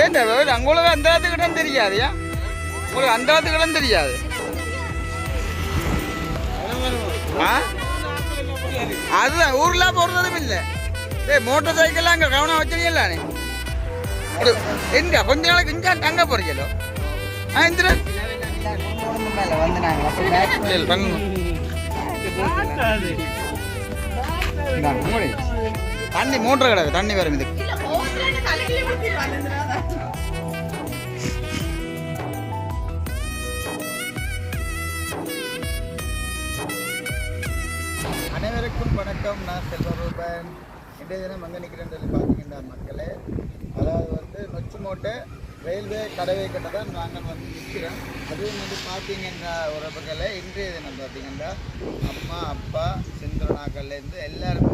ஏன்டா உங்களுக்கு அந்த இடத்துக்கு இடம் தெரியாதுயா? உங்களுக்கு அந்த இடத்துக்கு இடம் தெரியாது. அதுதான் ஊர்ல போறதும் இல்லை. மோட்டார் சைக்கிள் அங்கே கவனம் வச்சுருக்கீங்களா? எங்க கொஞ்ச நாளைக்கு இங்கே தங்க போறீங்களோ? இந்திரன் தண்ணி மோட்டர் கிடக்கு, தண்ணி வரும் இதுக்கு. அனைவருக்கும் வணக்கம். நான் செல்வரூபன். இன்றைய தினம் அங்கே நிற்கிறேன் பார்த்தீங்கன்னா மக்களே, அதாவது நொச்சிமோட்டை ரயில்வே கடவை கிட்ட தான் நாங்கள் நிற்கிறோம். அதுவும் பார்த்தீங்கன்னா ஒரு பக்கத்தில் இன்றைய தினம் பார்த்தீங்கன்னா அம்மா அப்பா சிந்திரனாக்கள்லேருந்து எல்லாருமே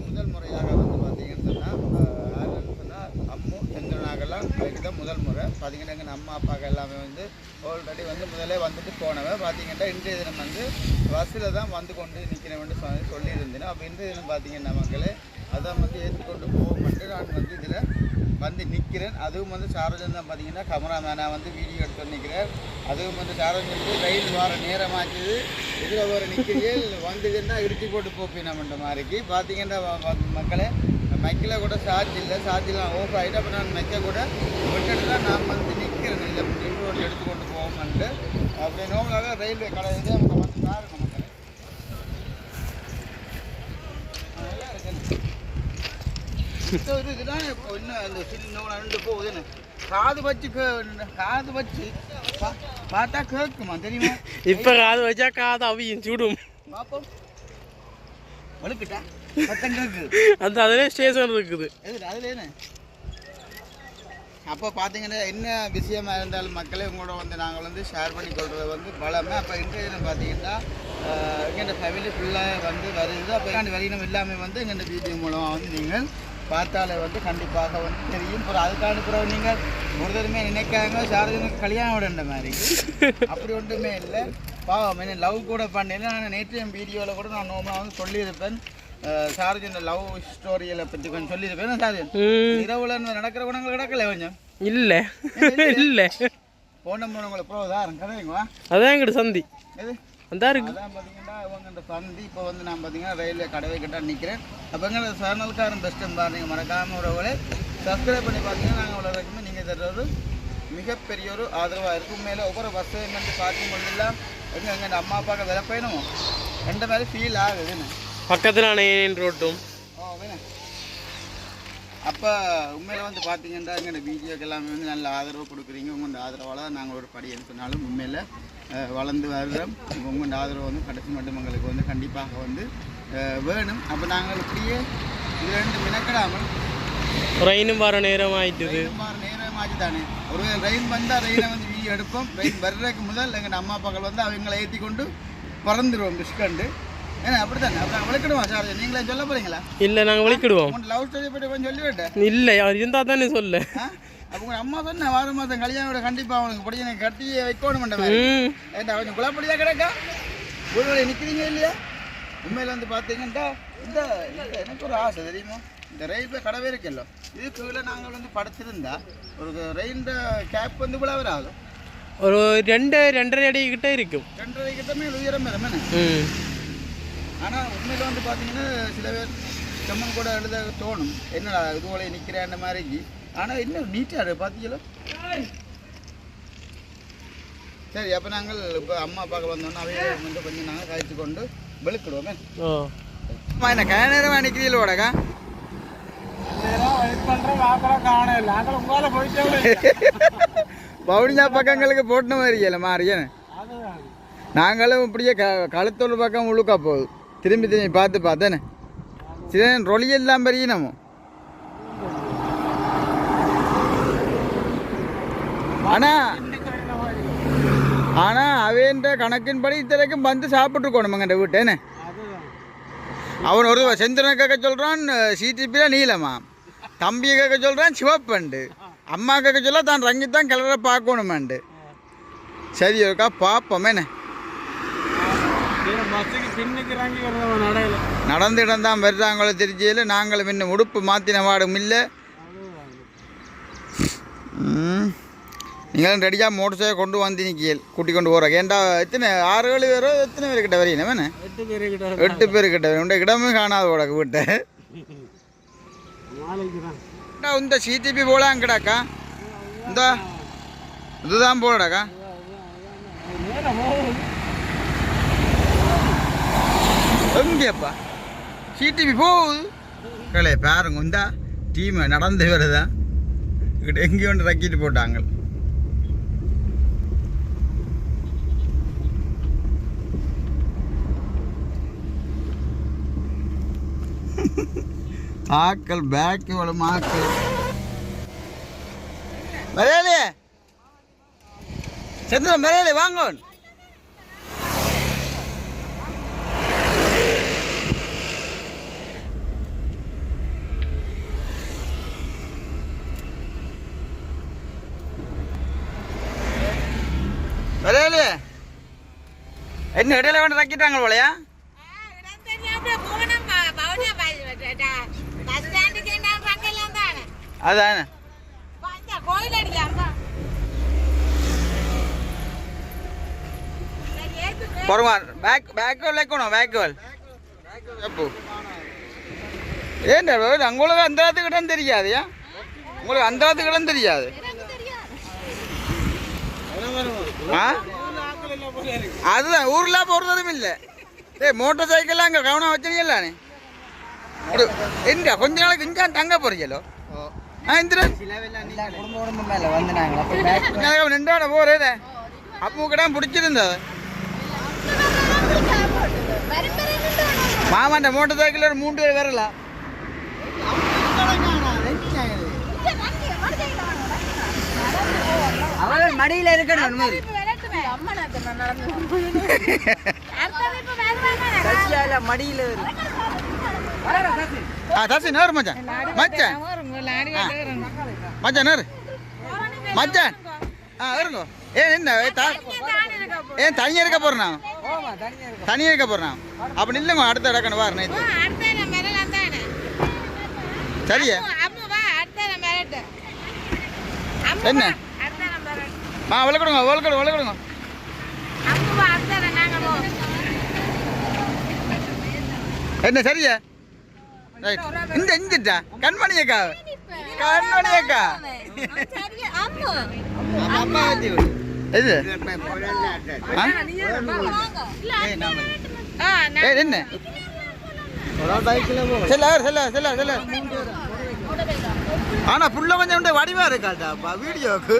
முதல் முறையாக பார்த்தீங்கன்னு சொன்னால் அம்மு சிந்திரனாக்கெல்லாம் அதுக்கு தான் முதல் முறை பார்த்தீங்கன்னா எங்கள் அம்மா அப்பாக்கள் எல்லாமே ஆல்ரெடி முதலே வந்துட்டு போனவன் பார்த்தீங்கன்னா இன்றைய தினம் பஸ்ஸில் தான் கொண்டு நிற்கிறேன் சொல்லியிருந்தேன். அப்போ இன்றைய தினம் பார்த்தீங்கன்னா மக்களே அதான் ஏற்றுக்கொண்டு போகும்போது நான் இதில் நிற்கிறேன். அதுவும் சாரஜன் தான் பார்த்தீங்கன்னா கேமராமேனாக வீடியோ எடுத்து நிற்கிறேன். அதுவும் சாரஜன் ரயில் வர நேரமாச்சுது, இதில் ஒரு நிற்கிறீர்கள் வந்ததுன்னா இறுத்தி போட்டு போப்பினம்ன்ற மாதிரிக்கு பார்த்தீங்கன்னா மக்களே மைக்கில் கூட சார்ஜ் இல்லை, சார்ஜெலாம் ஆஃப் ஆகிட்டு. அப்போ நான் மைக்கை கூட விட்டுட்டு தான் நான் நிற்கிறேன். இல்லை இன்ட்ரோட் எடுத்துக்கொண்டு போவோம்ட்டு அப்படி நோம்பலாக ரயில்வே கடை இது அவங்க பாருங்க மக்களே. இதுதான் இன்னும் அந்த சின்ன ரெண்டு போகுதுன்னு காது வச்சு பார்த்தா கேட்குமா தெரியுமா? இப்ப காது வச்சா காது அவியும் சுடும். பாப்போம் வலுக்கிட்டா அந்த அதிலே ஸ்டேஷன் இருக்குது. அதுல அப்போ பார்த்தீங்கன்னா என்ன விஷயமா இருந்தாலும் மக்களே உங்களோட நாங்கள் ஷேர் பண்ணி கொள்வது பலமே. அப்போ இன்றைய தினம் பார்த்தீங்கன்னா எங்கள் ஃபேமிலி ஃபுல்லாக வருது. அப்போ வெளியினம் எல்லாமே எங்கள் வீடியோ மூலமாக நீங்கள் பார்த்தாலே கண்டிப்பாக தெரியும். அப்புறம் அதுக்கான பிறகு நீங்கள் ஒருத்தருமே நினைக்காங்க சாரஜனுக்கு கல்யாணம் விடன்ற மாதிரி அப்படி ஒன்றுமே இல்லை. பாவம் என்ன லவ் கூட பண்ணல. நான் நேற்று என் வீடியோவில் கூட நான் நோமாக சொல்லியிருப்பேன் சாரஜன் லவ் ஸ்டோரியில பற்றி கொஞ்சம் சொல்லியிருப்பேன். சாரஜன் இரவுல நடக்கிற குணங்கள் கிடக்கல கொஞ்சம் இல்லை இல்லை போன உங்களை ப்ரோதாரம் கதைங்களா? அதான் எங்கிட்ட சந்தி எது அந்த இருக்கு. அதான் பார்த்தீங்கன்னா இவங்க இந்த சந்தி இப்போ நான் பார்த்தீங்கன்னா ரயில்வே கடவை கிட்ட நிற்கிறேன். அப்போங்க சேனல்காரன் பெஸ்ட்டும் பாருங்க, மறக்காமல் உறவுகளை சப்ஸ்கிரைப் பண்ணி பார்த்தீங்கன்னா நாங்கள் வளர்க்குமே நீங்கள் தர்றது மிகப்பெரிய ஒரு ஆதரவாக இருக்கும். மேலே ஒவ்வொரு பஸ்ஸையும் பார்க்கும்போது எல்லாம் எங்கள் அம்மா அப்பாவுக்கு விலை பயணமோ எந்த மாதிரி ஃபீல் ஆகுதுன்னு பக்கத்தில் ரோட்டும். அப்போ உண்மையில் பார்த்தீங்கன்னா எங்கள் வீடியோக்கு எல்லாமே நல்ல ஆதரவு கொடுக்குறீங்க. உங்களோட ஆதரவால் தான் நாங்கள் ஒரு படி சொன்னாலும் உண்மையில் வளர்ந்து வருகிறோம். உங்களோட ஆதரவு கடைசி மட்டும் எங்களுக்கு கண்டிப்பாக வேணும். அப்போ நாங்கள் இப்படியே இது ரெண்டு மினக்கிடாமல் ரயிலும் வர நேரம் ஆயிட்டுது. நேரம் ஆச்சு தானே. ஒரு ரயில் வந்தால் ரயிலை வீடியோ எடுப்போம். ரயில் வர்றதுக்கு முதல் எங்கள் அம்மா அப்பாக்கள் அவங்களை ஏற்றி கொண்டு பறந்துடுவோம் டிஸ்கண்டு. ஏன்னா அப்படித்தானே அப்புறம் விளக்கிடுவோம். சார் நீங்களே சொல்ல போறீங்களா? இல்லை நாங்கள் விளக்கிடுவோம். லவ் ஸ்டோரி பற்றி கொஞ்சம் சொல்லிவிட்டேன். இல்லை அவர் இருந்தால் தானே சொல்ல. அப்போ உங்கள் அம்மா சொன்ன வார மாதம் கல்யாணம் கண்டிப்பாக அவனுக்கு படி எனக்கு கட்டி வைக்கணும் மாதிரி. ஏன்டா கொஞ்சம் குழப்படியாக கிடக்கா ஒரு வழி நிற்கிறீங்க இல்லையா? உண்மையில் பார்த்தீங்கன்னா இந்த எனக்கு ஒரு ஆசை தெரியுமா, இந்த ரயில்வே கடவே இருக்கല്ലോ இதுக்குள்ள நாங்கள் படுத்திருந்தா ஒரு ரயில் கேப் கூட வராது. ஒரு 2.5 அடி கிட்ட இருக்கும். 2.5 கிட்டமே உயரம் வேறு. ஆனால் உண்மையில் பார்த்தீங்கன்னா சில பேர் செம்மன் கூட எழுத தோணும், என்னடா இது போல நிற்கிறேன் மாதிரிக்கு. ஆனால் இன்னும் நீட்டாக பார்த்தீங்களோ. சரி அப்போ நாங்கள் இப்போ அம்மா அப்பாவுக்கு வந்தோன்னா அவையே கொஞ்சம் நாங்கள் கழித்து கொண்டு வெளுக்கிடுவோமே. அம்மா என்ன கய நேரமாக நிற்கிறீங்களோ உடக்கா பவுனியா பக்கங்களுக்கு போட்டின மாதிரி இல்லை மாறியேன்னு. நாங்களும் இப்படியே கழுத்தொரு பக்கம் உழுக்கா போகுது. திரும்பி பார்த்தேன்னு சரி ரொலியெல்லாம் பெரியனமோ. ஆனால் அவேன்ற கணக்கின்படி இத்தனைக்கும் சாப்பிட்டுருக்கோணுமாங்க வீட்டேன்னு. அவன் ஒரு செந்திரனை கேட்க சொல்கிறான் சிடிபியில் நீளமா, தம்பியை கேட்க சொல்கிறான் சிவப்பண்டு, அம்மா கேட்க சொல்ல தான் ரங்கித்தான் கிளற பார்க்கணுமாண்டு. சரி இருக்கா பார்ப்போமேண்ணே. நடந்து இடம்தான் வருதாங்களோ திருச்சியில். நாங்களும் இன்னும் உடுப்பு மாற்றின வாடும் இல்லை, நீங்களும் ரெடியாக மோட்டர் சைக்கிள் கொண்டு வந்து நிற்கியல் கூட்டி கொண்டு போகிறேன் ஏன்டா எத்தனை 6-7 பேரோ எத்தனை பேர்கிட்ட வரீங்க வேணே 8 பேர்கிட்ட உண்ட இடமே காணாத உடக்கு வீட்டை இந்த சிடிபி போலாங்கடாக்கா இந்த இதுதான் போலடாக்கா எங்கேப்பா சிடிபி போகுது களே பாருங்க இந்த டீம் நடந்து வருதான் எங்கேயும் ஒன்று ரக்கிட்டு போட்டாங்க ஆக்கள் பேக்கு இவ்வளோ மாக்கள் மலையாளியே சந்திரன் மலையாளி வாங்க மலையாளியே என்ன இடையில கொண்டு ரக்கிட்டாங்க போலையா அதானே ஏன் உங்களுக்கு அந்த இடத்துக்கு இடம் தெரியாதுயா உங்களுக்கு அந்த இடத்துக்கு இடம் தெரியாது அதுதான் ஊர்ல போறதும் இல்லை மோட்டார் சைக்கிள் அங்கே கவனம் வச்சுனீங்கல்லானே என்ன கொஞ்ச நாளைக்கு இங்கே தங்க போறீங்களோ நின்றாட போறேன் அப்போ கிட்ட பிடிச்சிருந்தது மாமாண்ட மோட்டர் சைக்கிள் ஒரு 3 பேர் வரலாம் அவள் மடியில இருக்கணும் மடியில தசி நேரு மச்சான் மச்சான் மச்சான் நேரு மச்சான் இருங்க ஏன் என்ன ஏன் தனியாக இருக்க போறேன் தனியாக இருக்க போறேன் அப்படி இல்லைங்க அடுத்த இடக்கணும் வாரு நைட்டு சரியா என்ன விளக்கிடுங்க என்ன சரியா இந்த இஞ்சிட்டா கண்மணியக்கா அம்மா இது என்ன ஆனா புள்ள கொஞ்சம் வடிவா இருக்காட்டா வீடியோக்கு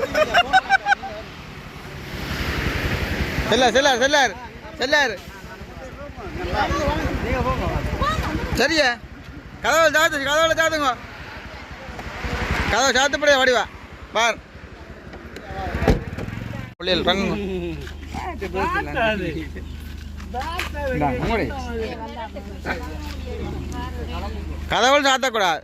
செல்லார் சரியா கதவுல சாத்துங்க கதவை சாத்துப்படியா வடிவா பார் பிள்ளைகள் ரங்க கதவுல சாத்தக்கூடாது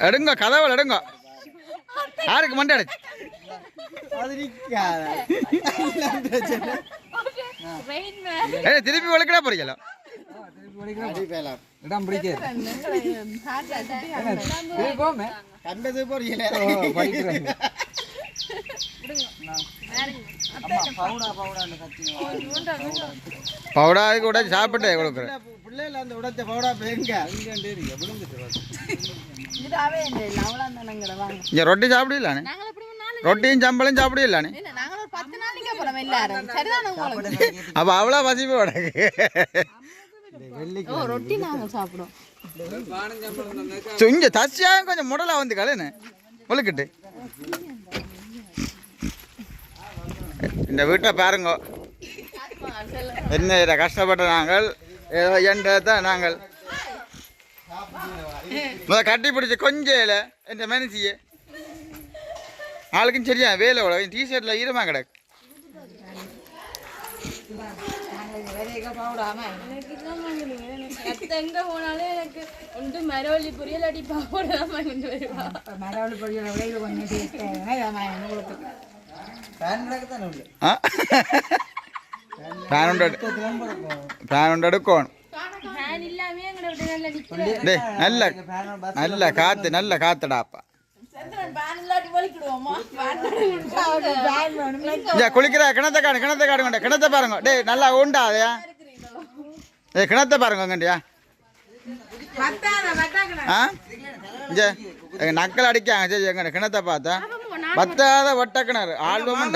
எடுங்க கதவுல எடுங்க யாருக்கு மண்டை அடிச்சு திருப்பி வளர்க்கடா போறீங்களா இடம் பிடிக்காது கண்டது போறீங்களா பவுடா கூட சாப்பிட்டு கொடுக்குறேன் பிள்ளைல அந்த உடைச்ச பவுடா எங்க இங்க ரொட்டி சாப்பிடலானே ரொட்டியும் சம்பளம் சாப்பிடலானே அப்ப அவ்வளோ பசிப்பு உடக்கு இங்க தசியாக கொஞ்சம் முடலா வந்து கலன்னு ஒழுக்கிட்டு இந்த வீட்டை பாருங்க என்ன கஷ்டப்பட்ட நாங்கள் ஏதோ என்றதான் நாங்கள் கட்டி பிடிச்ச கொஞ்சம் என் மனசிய ஆளுக்கும் சரியா வேலை உலக டிஷர்ட்ல ஈரமா கிடக்கு எங்க போனாலும் எனக்கு ஒன்று மரவள்ளி பொரியல் அடி பாப்போட மரவள்ளி பொரியல் கொஞ்சம் ஃபேன் எடுக்கணும் ஃபேன் இல்லாமே எங்கட விட்டு நல்ல நிக்குது. டேய் நல்ல காத்து நல்ல காத்துடாப்பா குளிக்கிற கிணத்தை காடுங்க கிணத்தை பாருங்க டேய் நல்லா உண்டா அதையா ஏ கிணத்தை பாருங்க கண்டியா ஆ இங்கே நக்கல் அடிக்காங்க சரி எங்க கிணத்தை பார்த்தா பத்தாத வட்ட கிணறு ஆல்பம்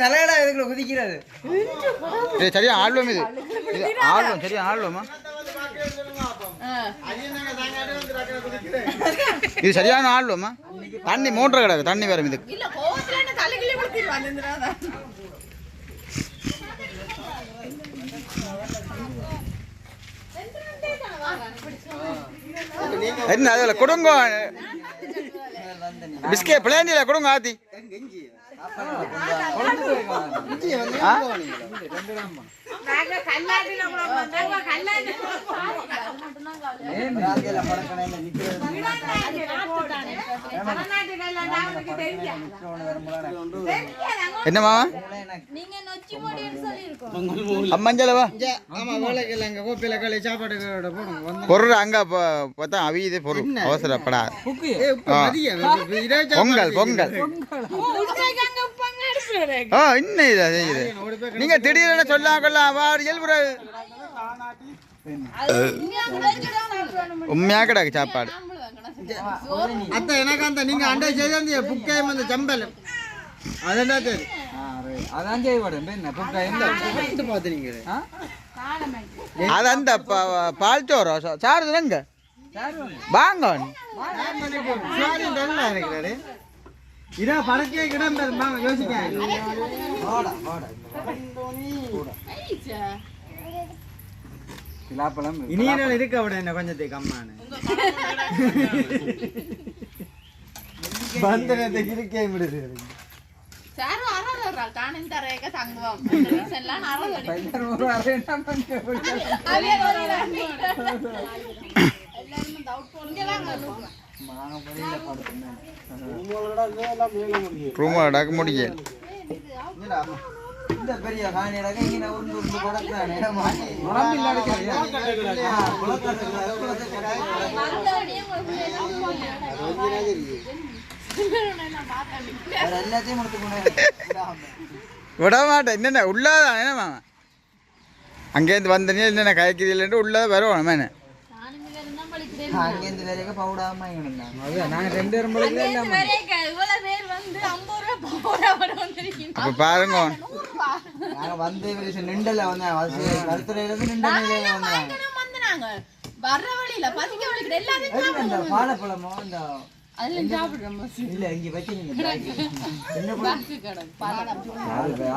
தலையடா இதுக்குள்ள குதிக்கிறது சரியா ஆல்பம் இது ஆல்பம் சரியா ஆல்பமா இது சரியான ஆல்பமா தண்ணி மூன்றரை கிடக்கு தண்ணி வரும் இதுக்கு என்ன அதில் கொடுங்க பிஸ்கே பிளேண்டியில் கொடுங்க ஆத்தி என்ன மாமா நீங்க நொச்சி மோடின்னு சொல்லிருக்கோம். அம்மஞ்சலவா ஆமா வேலைக்கு அங்க கோப்பில களி சாப்பாடு போடுங்க பொருள் அங்க பார்த்தா அவியுது பொருள் அவசரப்படா பொங்கல் பொங்கல் ஆ இன்னும் இதா செய்யுது நீங்க திடீர்னு சொல்லாங்கல்லாம் வாடு இயல்புற உண்மையா கிடக்கு சாப்பாடு அத்தை எனக்கு அந்த நீங்க அண்டை செய்த புக்கையும் அந்த சம்பலம் அதெண்டா சரி அதான் செய்வாடு பார்த்து நீங்க அது அந்த பால் சோறோ சாரு எங்க வாங்க நினைக்கிறாரு இதா பறக்கே கிடம் யோசிக்க இனியால் இருக்க விட என்ன கொஞ்சத்துக்கு அம்மானு பந்தனத்துக்கு இருக்கே விடுது ரூமாடாக்க முடியல இந்த பெரிய காணியடாக இங்க உருந்து படக்குறானே எல்லாத்தையும் விட மாட்டேன் என்னென்ன உள்ளதான் என்ன மாமா அங்கேருந்து வந்தனே என்னென்ன காய்கறிகள் உள்ளத வருவோம் மேனே அங்கேருந்து வேலைக்கு பவுடாம நாங்கள் 2 பேரும் அப்போ பாருங்க நாங்கள் வந்து நிண்டல வந்தேன் கருத்துறையிலேருந்து நிண்டல வந்தாங்க வாழைப்பழமோ இல்ல இங்க வைக்கிறீங்க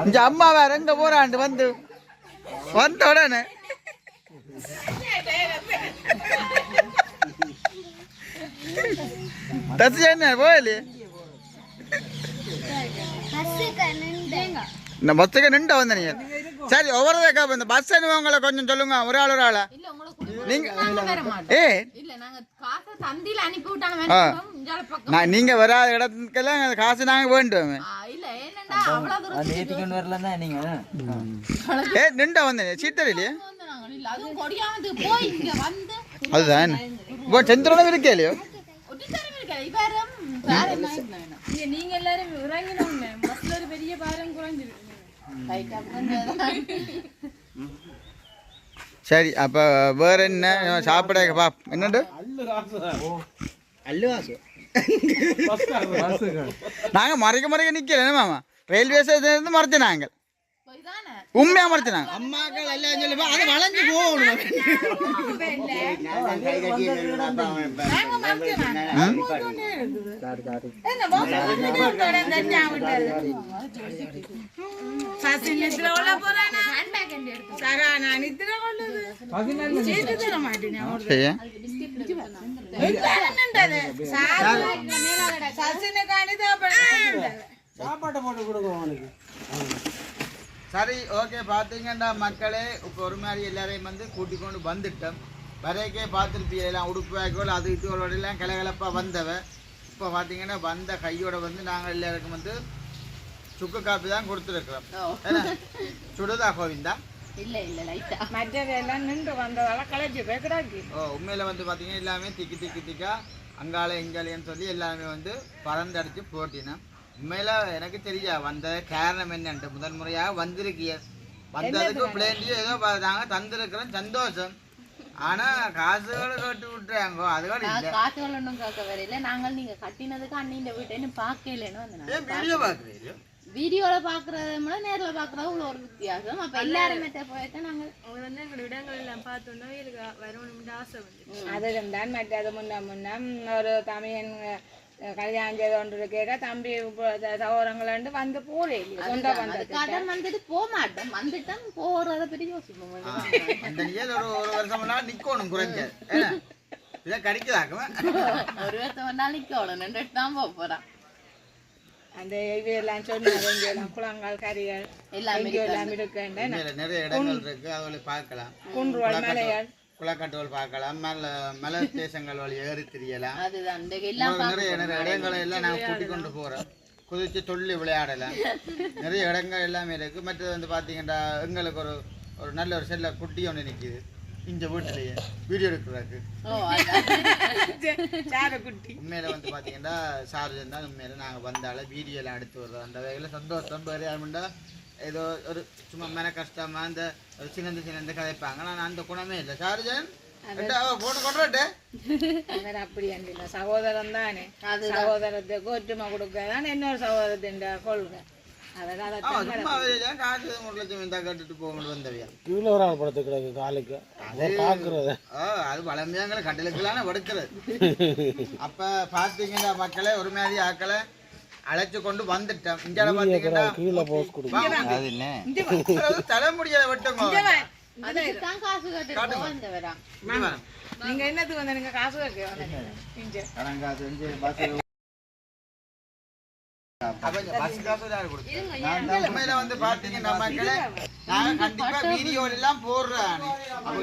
இந்த அம்மா வேற எங்க போறாண்டு வந்த உடனே தச்சு என்ன போயலே இந்த பஸ்ஸுக்கு நின்று வந்தீங்க சரி ஒவ்வொரு இந்த பஸ் அனுபவங்களை கொஞ்சம் சொல்லுங்க ஒரு ஆளா நீங்க ஏ நீங்க வராத இடத்துக்கெல்லாம் காசு நாங்க வேண்டுவோமே ஏற்றிக்கொண்டு வரலாம் தான் நீங்க ஏ நின்று வந்தேன் சீத்தரையிலே அதுதான் இப்போ செந்திரனும் இருக்கே இல்லையோ நீங்க எல்லாரும் இறங்கினோங்க பஸ்ல ஒரு பெரிய பாரம் குறைஞ்சிருக்கு. சரி அப்போ வேற என்ன சாப்பிட பா என்னண்டு நாங்கள் மறைக்க நிற்கல என்ன மாமா ரயில்வே ஸ்டேஷன்லேருந்து மறைச்சு நாங்கள் உண்மையாக மறைச்சினாங்க அம்மாக்கள் எல்லாம் சொல்லி அதை வளைஞ்சு போகணும் சாப்பாட்டை போட்டு கொடுக்கும் அவனுக்கு சரி ஓகே பார்த்தீங்கன்னா மக்களே இப்போ ஒரு மாதிரி எல்லாரையும் வந்து கூட்டிக் கொண்டு வந்துட்டோம் வரைக்கே பார்த்துருப்பீங்க எல்லாம் உடுப்பு வாய்க்கோல் அது இதுகளோட எல்லாம் கலகலப்பாக வந்தவ இப்போ பார்த்தீங்கன்னா வந்த கையோட வந்து நாங்கள் எல்லாருக்கும் வந்து சுக்கு காப்பி தான் கொடுத்துருக்குறோம். என்ன சுடுதா கோவிந்தா? இல்ல லைட்டா மற்றதெல்லாம் நின்று வந்ததால களைச்சி போய் கிடாக்கி. உண்மையில் வந்து பார்த்தீங்கன்னா எல்லாமே திக்கா அங்கால இங்காலேன்னு சொல்லி எல்லாமே வந்து பறந்து அடித்து போட்டினோம். உண்மையில் எனக்கு தெரியா வந்த காரணம் என்னன்ட்டு. முதல் முறையாக வந்திருக்கிய வந்ததுக்கு பிளேண்டியோ ஏதோ நாங்கள் தந்திருக்கிறோம், சந்தோஷம். ஆனா காசுகளை கட்டி விட்டுறாங்க. அதுகள் இல்ல, காசுகள் ஒன்றும் கேட்க வரையில. நாங்கள் நீங்க கட்டினதுக்கு அண்ணின்ற வீட்டை பார்க்கலன்னு வந்து வீடியோ பாக்குறீங்க. வீடியோல பாக்குறத விட நேர்ல பாக்குறது உள்ள ஒரு வித்தியாசம். அப்ப எல்லாருமே போயிட்டு நாங்க வந்து எங்களோட இடங்கள் எல்லாம் பார்த்தோன்னா இதுக்கு வரணும்னு ஆசை வந்து அதுக்கு தான் மற்றது முன்ன ஒரு தமிழன் கல்யாணம் செய்து கொண்டு கேட்க தம்பி சகோதரங்கள் வந்து போறே சொந்த கடன் வந்துட்டு போக மாட்டோம். வந்துட்டோம் போறத பற்றி யோசிப்போம். அந்த நிலையில ஒரு வருஷம் நிக்கணும் குறைஞ்ச இதை கடிக்கலாக்குவேன். ஒரு வருஷம் நாள் நிக்கணும், 2 தான் போக போறான். அந்த இதெல்லாம் சொன்ன குளங்கள் கரிகள் எல்லாமே நிறைய இடங்கள் இருக்கு. அதுல பார்க்கலாம். குன்றுவல் மலைகள் குளக்கட்டுகள் பார்க்கலாம். மலை தேசங்கள் வழி ஏறி தெரியலாம். அதுதான் நிறைய இடங்களை எல்லாம் நாங்கள் கூட்டி கொண்டு போறோம். குதிச்சு தொழில் விளையாடலாம். நிறைய இடங்கள் எல்லாமே இருக்கு. மற்றது வந்து பாத்தீங்கன்னா எங்களுக்கு ஒரு நல்ல ஒரு செல்ல குட்டி ஒன்று நிக்குது இந்த வீட்டிலேயே வீடியோ எடுக்கிறதுக்கு. உண்மையில வந்து பாத்தீங்கன்னா சார்ஜன் தான் உண்மையில நாங்க வந்தால வீடியோ எல்லாம் எடுத்து வர்றோம். அந்த வகையில சந்தோஷம். வேறு யாருமெண்டா ஏதோ ஒரு சும்மா மன கஷ்டமா அந்த சின்னந்து கதைப்பாங்க. நான் அந்த குணமே இல்லை. சார்ஜன் போட்டு கொண்டுட்டு அப்படி இல்லை, சகோதரன் தானே. சகோதரத்துக்கு ஒற்றுமை கொடுக்கதான் இன்னொரு சகோதரத்தின் கொள்கை. கட்டுட்டு போக வந்தவையா காலுக்கு அது வளமையாங்களை கட்டலுக்குலாம் படுக்கிறது. அப்ப பாத்தீங்கன்னா மக்களே ஒரு மாதிரி ஆக்களை அழைச்சு கொண்டு வந்துட்டோம். இங்க பாத்தீங்கன்னா தலைமுடியாத வெட்டுங்க. நீங்க என்னத்துக்கு வந்த? நீங்க காசு வந்து பாத்தீங்கன்னா மக்களே நாங்க கண்டிப்பா வீடியோ எல்லாம் போடுறோம்.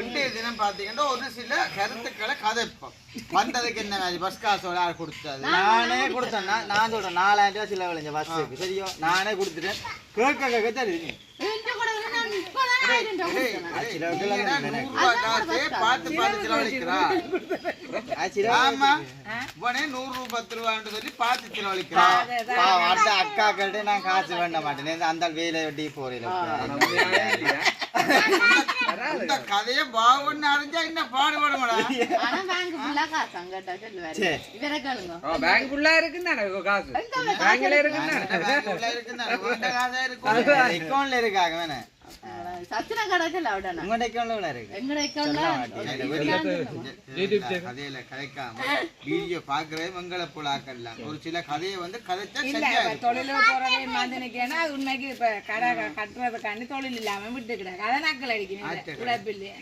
இன்றைய தினம் பாத்தீங்கன்னா ஒரு சில கருத்துக்களை கதைப்போம். வந்ததுக்கு என்ன மாதிரி பஸ் காசோட கொடுத்தது நானே கொடுத்தேன். நான் சொல்றேன் 4000 ரூபாய் செலவழிஞ்ச பஸ்ஸுக்கு. சரியும் நானே கொடுத்துட்டேன். கேட்க தெரியுங்க பார்த்து செலவழிக்கிறா. ஆமா 100-10 ரூபான்னு சொல்லி பார்த்து செலவழிக்கிறா. அடுத்த அக்கா கிட்ட நான் காசு வேண்ட மாட்டேன். அந்த வேலை வெட்டி போறேன். இந்த கதையை பாவன்னு அறிஞ்சா என்ன பாடுபடுமாடா. பேங்க்குள்ள இருக்குந்தானே காசு. பேங்க்ல அக்கௌண்ட்ல இருக்காங்க வேணே. சத்திர கடைக்கல அவடனா உங்க அக்கௌண்ட்ல இருக்கு. எங்க அக்கௌண்ட்ல கதையில கதைக்காம வீடியோ பாக்குறே மங்கள போல ஆக்கலாம். ஒரு சில கதையை வந்து கதைச்சா தொழில போறதே மந்தனிக்கேன்னா அது உண்மைக்கு இப்ப கடை கட்டுறதுக்காண்டி தொழில் இல்லாம விட்டு கிடக்கு. அதை நக்கல் அடிக்கணும் உழைப்பில்லை.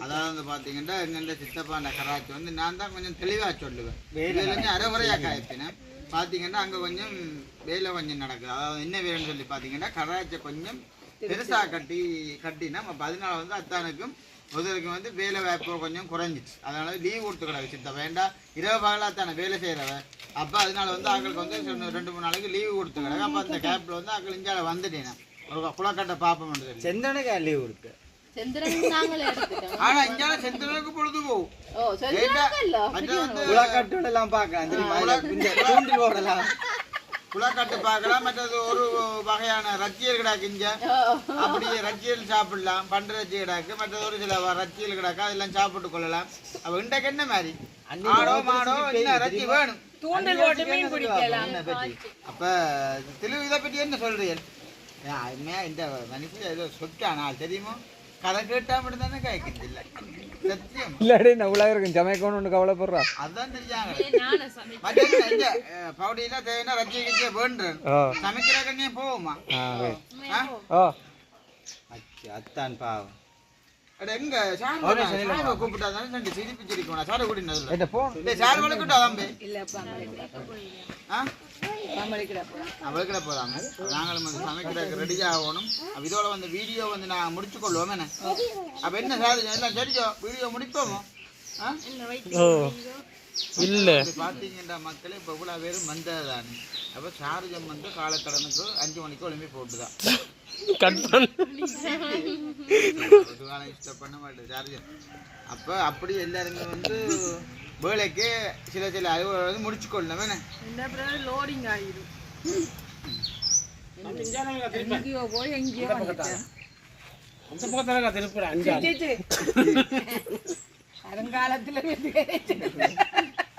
அதாவது பாத்தீங்கன்னா எங்க சித்தப்பான கராச்சி வந்து நான் தான் கொஞ்சம் தெளிவா சொல்லுவேன். கொஞ்சம் அரைமுறையா காய்ப்பினேன். பாத்தீங்கன்னா அங்க கொஞ்சம் வேலை கொஞ்சம் நடக்குது. அதாவது என்ன வேலைன்னு சொல்லி பாத்தீங்கன்னா கராச்சை கொஞ்சம் பெருசா கட்டினா அப்ப அதனால வந்து அத்தானுக்கும் முதலுக்கும் வந்து வேலை வாய்ப்பு கொஞ்சம் குறைஞ்சிச்சு. அதனால லீவ் கொடுத்துக்கிறாங்க. சித்த வேண்டாம் இரவு பகலா தானே வேலை செய்யறவன். அப்ப அதனால வந்து ஆக்களுக்கு வந்து 2-3 நாளைக்கு லீவு கொடுத்துக்கிறாங்க. அப்ப அந்த கேப்ல வந்து ஆக்கள் இஞ்சால வந்துட்டேன். ஒரு குளக்கட்டை பாப்போம். செந்தனுக்கு லீவ் கொடுத்து ஆனா இஞ்சால செந்தனுக்கு பொழுது போகும். குளக்கட்டு பார்க்கலாம். மற்றது ஒரு வகையான ரச்சியல் கிடாக்கு இங்க அப்படியே ரச்சியல் சாப்பிடலாம். பண்டு ரச்சி கிடாக்கு மற்றது ஒரு சில ரச்சியல் கிடாக்கு அதெல்லாம் சாப்பிட்டு கொள்ளலாம். அப்ப இன்றைக்கு என்ன மாதிரி ஆடோ மாடோ என்ன ரச்சி வேணும். தூண்டல் போட்டு மீன் பிடிக்கலாம். அப்ப தெளிவு இதை பற்றி என்ன சொல்றீங்க? இந்த மனுஷன் ஏதோ சொத்தானா தெரியுமோ? கதை கேட்டா மட்டும் தானே கேட்கறது இல்ல. சத்தியம் இல்லடே நான் உலக இருக்கு ஜமைக்கோன்னு கவலைப்படுறா. அதான் தெரியாங்க. பவுடியில தேவைன்னா ரச்சி கிச்சே வேண்டுறேன். சமைக்கிற கண்ணியே போவோமா? அத்தான் பாவம். எங்க சார் கூப்பிட்டாதான் சிரிப்பு சிரிக்கணும். சாரை கூட்டிட்டு சார் வளர்க்கிட்டா தம்பி அவளுக்கிட போதாம நாங்களும் வந்து சமைக்கிறதுக்கு ரெடி ஆகணும். இதோட வந்து வீடியோ வந்து நான் முடிச்சு கொள்வோம். என்ன அப்ப என்ன சார் எல்லாம் தெரிஞ்சோ வீடியோ முடிப்போமோ? இல்ல பார்த்தீங்கன்னா மக்களே இப்போ இவ்வளோ பேரும் வந்தது தானே. அப்போ சார்ஜம் வந்து காலக்கடனுக்கு 5 மணிக்கு ஒளிமே போட்டுதான் கட் பண்ண ஒரு காலம் இஷ்டம் பண்ண மாட்டேன் சார்ஜம். அப்போ அப்படி எல்லாருமே வந்து வேலைக்கு சில அலுவலர்கள் வந்து முடிச்சு கொள்ளணும் வேணே. இந்த பிறகு லோடிங் ஆகிடும். எங்கேயோ போய் எங்கேயோ வந்துட்டேன். அந்த பக்கத்துல திருப்பி 5 வருங்காலத்துல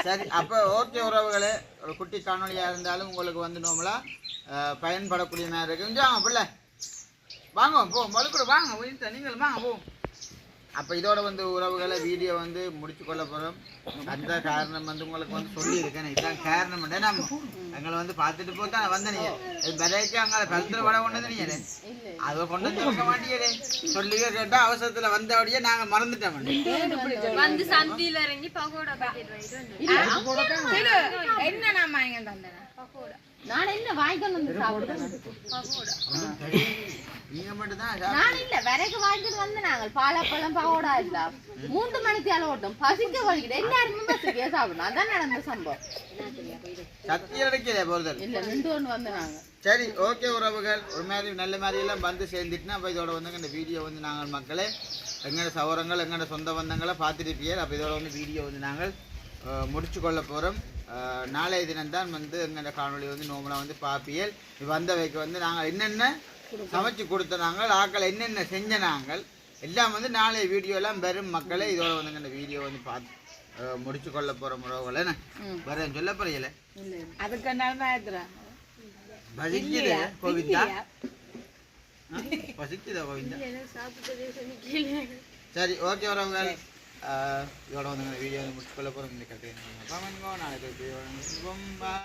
சரி அப்போ ஓகே உறவுகளே, ஒரு குட்டி காணொலியாக இருந்தாலும் உங்களுக்கு வந்து நோமலா பயன்படக்கூடிய மாதிரி இருக்கு. கொஞ்சம் பிள்ளை வாங்க போ மறுக்கூட வாங்க வீட்டு நீங்களும் வாங்க போ. அப்போ இதோட வந்து உறவுகளை வீடியோ வந்து முடிச்சு கொள்ள போகிறோம். அந்த காரணம் வந்து உங்களுக்கு வந்து சொல்லியிருக்கேன். இதுதான் காரணம் நம்ம எங்களை வந்து பார்த்துட்டு போத்தா வந்தனீங்க. விலைக்கு அங்கே பழுத்துல வட கொண்டு நீங்களே அதை கொண்டு வந்து வைக்க மாட்டீங்களே சொல்லியே கேட்டால் அவசரத்தில் வந்தபடியே நாங்கள் மறந்துட்டோம். வந்து சந்தியில இறங்கி பகோடா பாக்கெட் வாங்கிட்டு வந்து என்ன நான் வாங்கி தந்தேன் பகோடா நான் என்ன வாங்கிட்டு வந்து சாப்பிடுறேன். பகோடா நீங்கள் மட்டும்தான் நான் இல்ல வரைக்கும் வாங்கிட்டு வந்து நாங்கள் பாலப்பழம் பகோடா இல்ல 3 மணிக்கு ஓட்டும் பசிக்க வலிக்கிட்டு எல்லாருமே பசிக்க சாப்பிடணும். அதான் நடந்த சம்பவம். சக்தி அடைக்கல போகிறது இல்ல நின்று கொண்டு வந்து நாங்க. சரி ஓகே உறவுகள், ஒரு மாதிரி நல்ல மாதிரி எல்லாம் வந்து சேர்ந்துட்டுனா அப்போ இதோட வந்து இந்த வீடியோ வந்து நாங்கள் மக்களே எங்களோட சௌரங்கள் எங்களோட சொந்த பந்தங்களை பார்த்துருப்பீர்கள். அப்போ இதோட வந்து வீடியோ வந்து நாங்கள் முடிச்சு கொள்ள போகிறோம். நாளைய தினம்தான் வந்து எங்களோட காணொலி வந்து நோமலாக வந்து பார்ப்பியல். வந்தவைக்கு வந்து நாங்கள் என்னென்ன சமைச்சு கொடுத்த நாங்கள் ஆக்கள் என்னென்ன செஞ்ச நாங்கள் எல்லாம் வந்து நாளைய வீடியோலாம் வரும் மக்களே. இதோட வந்து இந்த வீடியோ வந்து பார்த்து முடிச்சு கொள்ள போகிற முறவுகள் என்ன வரேன் சொல்ல போறீங்களே. அதுக்கு என்ன பசிக்குது கோவிந்தா, பசிக்குதா கோவிந்தா? சாப்பிட்டதே சமைக்கல. சரி ஓகே உறவுகள், இதோட வந்து வீடியோ வந்து முடிச்சு கொள்ள போகிறோம். இந்த கருத்து நாளைக்கு